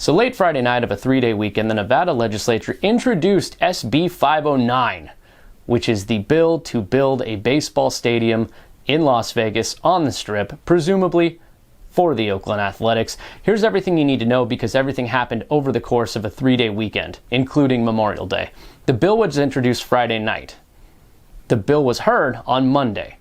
So late Friday night of a 3-day weekend, the Nevada legislature introduced SB 509, which is the bill to build a baseball stadium in Las Vegas on the Strip, presumably for the Oakland Athletics. Here's everything you need to know because everything happened over the course of a 3-day weekend, including Memorial Day. The bill was introduced Friday night. The bill was heard on Monday.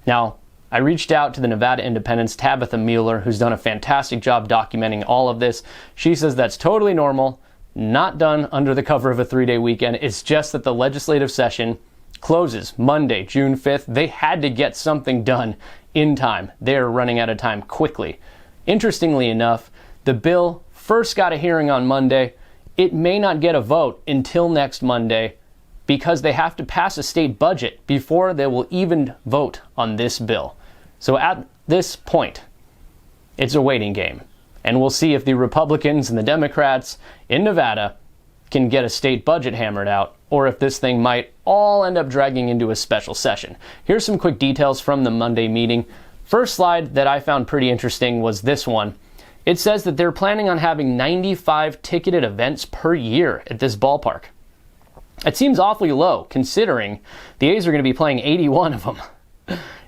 Now, I reached out to the Nevada Independent's Tabitha Mueller, who's done a fantastic job documenting all of this. She says that's totally normal, not done under the cover of a 3-day weekend. It's just that the legislative session closes Monday, June 5th. They had to get something done in time. They're running out of time quickly. Interestingly enough, the bill first got a hearing on Monday. It may not get a vote until next Monday because they have to pass a state budget before they will even vote on this bill. So at this point, it's a waiting game. And we'll see if the Republicans and the Democrats in Nevada can get a state budget hammered out, or if this thing might all end up dragging into a special session. Here's some quick details from the Monday meeting. First slide that I found pretty interesting was this one. It says that they're planning on having 95 ticketed events per year at this ballpark. It seems awfully low, considering the A's are going to be playing 81 of them.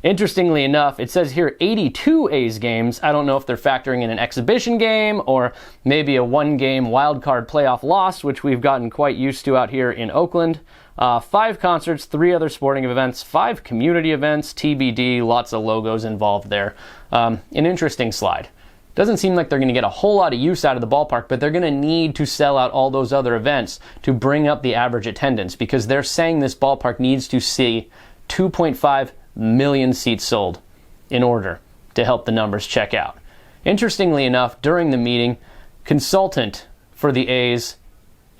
Interestingly enough, it says here 82 A's games. I don't know if they're factoring in an exhibition game or maybe a one-game wildcard playoff loss, which we've gotten quite used to out here in Oakland. 5 concerts, 3 other sporting events, 5 community events, TBD, lots of logos involved there. An interesting slide. Doesn't seem like they're going to get a whole lot of use out of the ballpark, but they're going to need to sell out all those other events to bring up the average attendance because they're saying this ballpark needs to see 2.5 million seats sold in order to help the numbers check out. Interestingly enough, during the meeting, consultant for the A's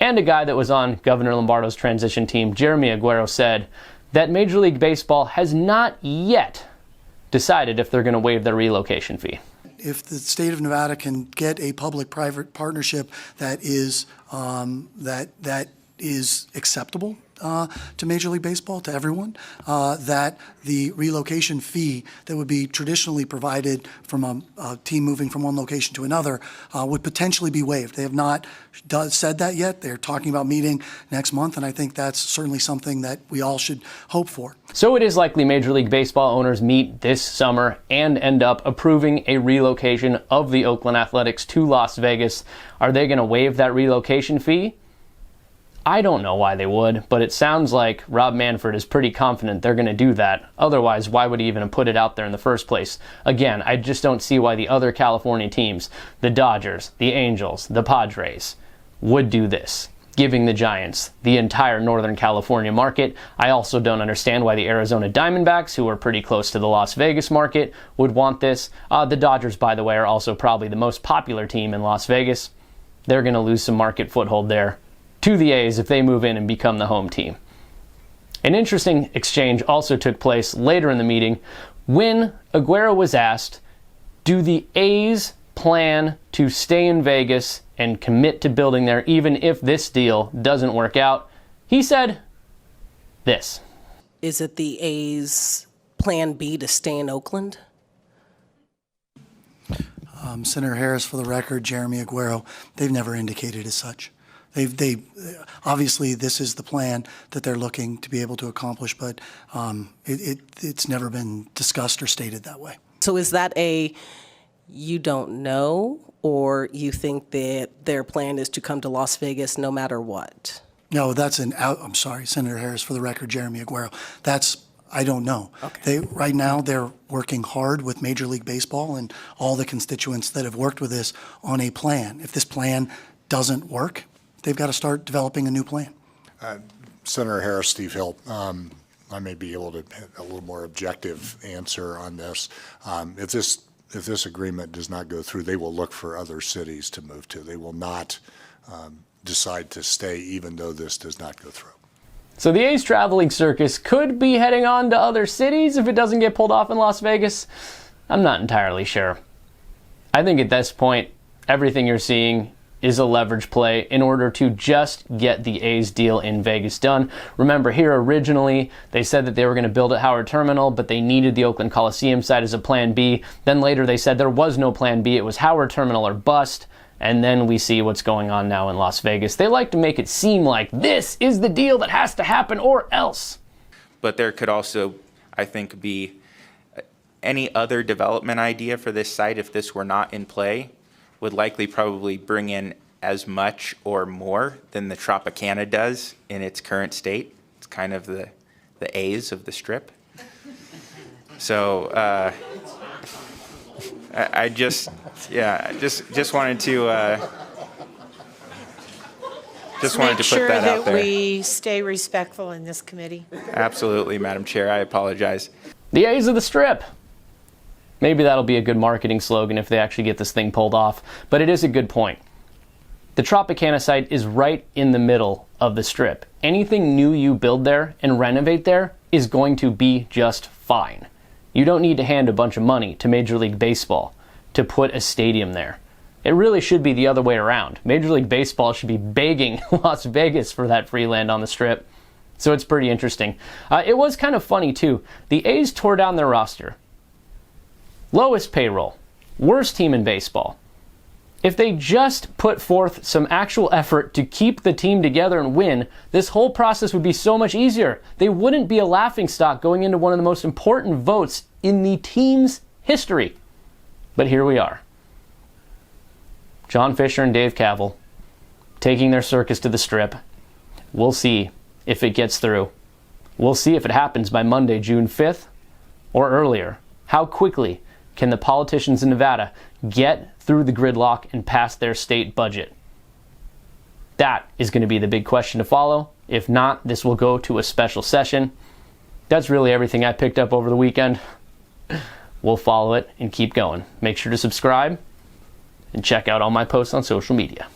and a guy that was on Governor Lombardo's transition team, Jeremy Aguero, said that Major League Baseball has not yet decided if they're going to waive their relocation fee. If the state of Nevada can get a public-private partnership that is acceptable to Major League Baseball, to everyone, that the relocation fee that would be traditionally provided from a team moving from one location to another would potentially be waived. They have not said that yet. They're talking about meeting next month, and I think that's certainly something that we all should hope for. So it is likely Major League Baseball owners meet this summer and end up approving a relocation of the Oakland Athletics to Las Vegas. Are they going to waive that relocation fee? I don't know why they would, but it sounds like Rob Manfred is pretty confident they're going to do that. Otherwise, why would he even put it out there in the first place? Again, I just don't see why the other California teams, the Dodgers, the Angels, the Padres, would do this, giving the Giants the entire Northern California market. I also don't understand why the Arizona Diamondbacks, who are pretty close to the Las Vegas market, would want this. The Dodgers, by the way, are also probably the most popular team in Las Vegas. They're going to lose some market foothold there to the A's if they move in and become the home team. An interesting exchange also took place later in the meeting when Aguero was asked, do the A's plan to stay in Vegas and commit to building there even if this deal doesn't work out? He said this. Is it the A's plan B to stay in Oakland? Senator Harris, for the record, Jeremy Aguero, they've never indicated as such. They obviously this is the plan that they're looking to be able to accomplish, but it's never been discussed or stated that way. So is that a you don't know, or you think that their plan is to come to Las Vegas no matter what? No, that's I'm sorry, Senator Harris, for the record, Jeremy Aguero. I don't know. Okay. Right now they're working hard with Major League Baseball and all the constituents that have worked with this on a plan. If this plan doesn't work, they've got to start developing a new plan. Senator Harris, Steve Hill, I may be able to have a little more objective answer on this. If this agreement does not go through, they will look for other cities to move to. They will not decide to stay even though this does not go through. So the A's traveling circus could be heading on to other cities if it doesn't get pulled off in Las Vegas. I'm not entirely sure. I think at this point, everything you're seeing is a leverage play in order to just get the A's deal in Vegas done. Remember, here originally they said that they were going to build at Howard Terminal, but they needed the Oakland Coliseum site as a plan B. Then later they said there was no plan B. It was Howard Terminal or bust. and then we see what's going on now in Las Vegas. They like to make it seem like this is the deal that has to happen or else. But there could also, I think, be any other development idea for this site, if this were not in play, would likely probably bring in as much or more than the Tropicana does in its current state. It's kind of the A's of the Strip. So I just wanted to put Make sure that out that there. we stay respectful in this committee. Absolutely, Madam Chair. I apologize. The A's of the Strip. Maybe that'll be a good marketing slogan if they actually get this thing pulled off. But it is a good point. The Tropicana site is right in the middle of the Strip. Anything new you build there and renovate there is going to be just fine. You don't need to hand a bunch of money to Major League Baseball to put a stadium there. It really should be the other way around. Major League Baseball should be begging Las Vegas for that free land on the Strip. So it's pretty interesting. It was kind of funny, too. The A's tore down their roster. Lowest payroll. Worst team in baseball. If they just put forth some actual effort to keep the team together and win, this whole process would be so much easier. They wouldn't be a laughingstock going into one of the most important votes in the team's history. But here we are. John Fisher and Dave Kaval taking their circus to the Strip. We'll see if it gets through. We'll see if it happens by Monday, June 5th or earlier. How quickly can the politicians in Nevada get through the gridlock and pass their state budget? That is going to be the big question to follow. If not, this will go to a special session. That's really everything I picked up over the weekend. We'll follow it and keep going. Make sure to subscribe and check out all my posts on social media.